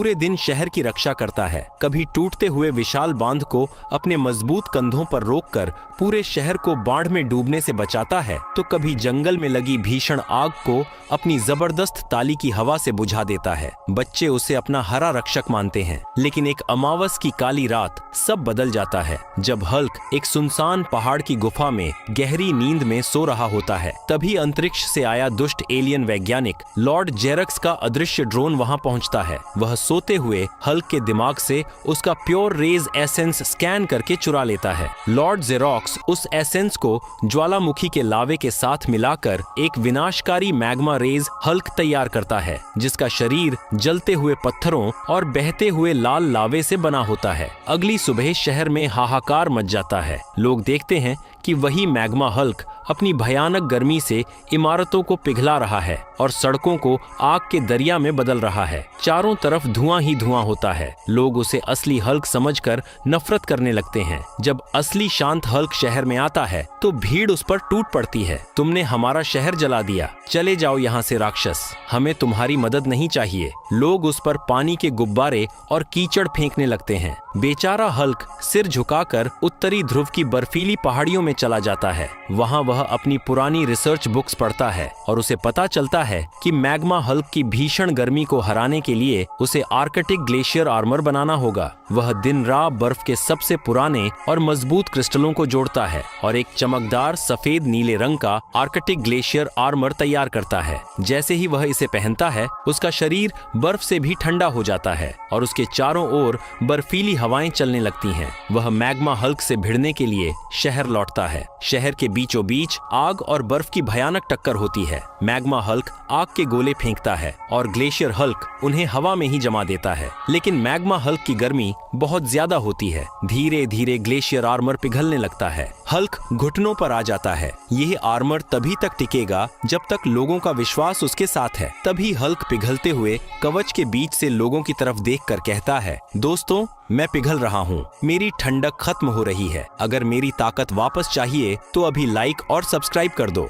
पूरे दिन शहर की रक्षा करता है। कभी टूटते हुए विशाल बांध को अपने मजबूत कंधों पर रोककर पूरे शहर को बाढ़ में डूबने से बचाता है, तो कभी जंगल में लगी भीषण आग को अपनी जबरदस्त ताली की हवा से बुझा देता है। बच्चे उसे अपना हरा रक्षक मानते हैं, लेकिन एक अमावस की काली रात सब बदल जाता है। जब हल्क एक सुनसान पहाड़ की गुफा में गहरी नींद में सो रहा होता है, तभी अंतरिक्ष से आया दुष्ट एलियन वैज्ञानिक लॉर्ड जेरक्स का अदृश्य ड्रोन वहां पहुंचता है। वह सोते हुए हल्क के दिमाग से उसका प्योर रेज एसेंस स्कैन करके चुरा लेता है। लॉर्ड जेरोक्स उस एसेंस को ज्वालामुखी के लावे के साथ मिलाकर एक विनाशकारी मैग्मा रेज हल्क तैयार करता है, जिसका शरीर जलते हुए पत्थरों और बहते हुए लाल लावे से बना होता है। अगली सुबह शहर में हाहाकार मच जाता है। लोग देखते हैं कि वही मैग्मा हल्क अपनी भयानक गर्मी से इमारतों को पिघला रहा है और सड़कों को आग के दरिया में बदल रहा है। चारों तरफ धुआं ही धुआं होता है। लोग उसे असली हल्क समझकर नफरत करने लगते हैं। जब असली शांत हल्क शहर में आता है तो भीड़ उस पर टूट पड़ती है। तुमने हमारा शहर जला दिया, चले जाओ यहाँ से राक्षस, हमें तुम्हारी मदद नहीं चाहिए। लोग उस पर पानी के गुब्बारे और कीचड़ फेंकने लगते हैं। बेचारा हल्क सिर झुकाकर उत्तरी ध्रुव की बर्फीली पहाड़ियों में चला जाता है। वहाँ वह अपनी पुरानी रिसर्च बुक्स पढ़ता है और उसे पता चलता है कि मैग्मा हल्क की भीषण गर्मी को हराने के लिए उसे आर्कटिक ग्लेशियर आर्मर बनाना होगा। वह दिन रात बर्फ के सबसे पुराने और मजबूत क्रिस्टलों को जोड़ता है और एक चमकदार सफेद नीले रंग का आर्कटिक ग्लेशियर आर्मर तैयार करता है। जैसे ही वह इसे पहनता है, उसका शरीर बर्फ से भी ठंडा हो जाता है और उसके चारों ओर बर्फीली हवाएं चलने लगती हैं। वह मैग्मा हल्क से भिड़ने के लिए शहर लौटता है। शहर के बीचों बीच आग और बर्फ की भयानक टक्कर होती है। मैग्मा हल्क आग के गोले फेंकता है और ग्लेशियर हल्क उन्हें हवा में ही जमा देता है। लेकिन मैग्मा हल्क की गर्मी बहुत ज्यादा होती है। धीरे धीरे ग्लेशियर आर्मर पिघलने लगता है। हल्क घुटनों पर आ जाता है। यह आर्मर तभी तक टिकेगा जब तक लोगों का विश्वास उसके साथ है। तभी हल्क पिघलते हुए कवच के बीच से लोगों की तरफ देखकर कहता है, दोस्तों, मैं पिघल रहा हूँ, मेरी ठंडक खत्म हो रही है। अगर मेरी ताकत वापस चाहिए तो अभी लाइक और सब्सक्राइब कर दो।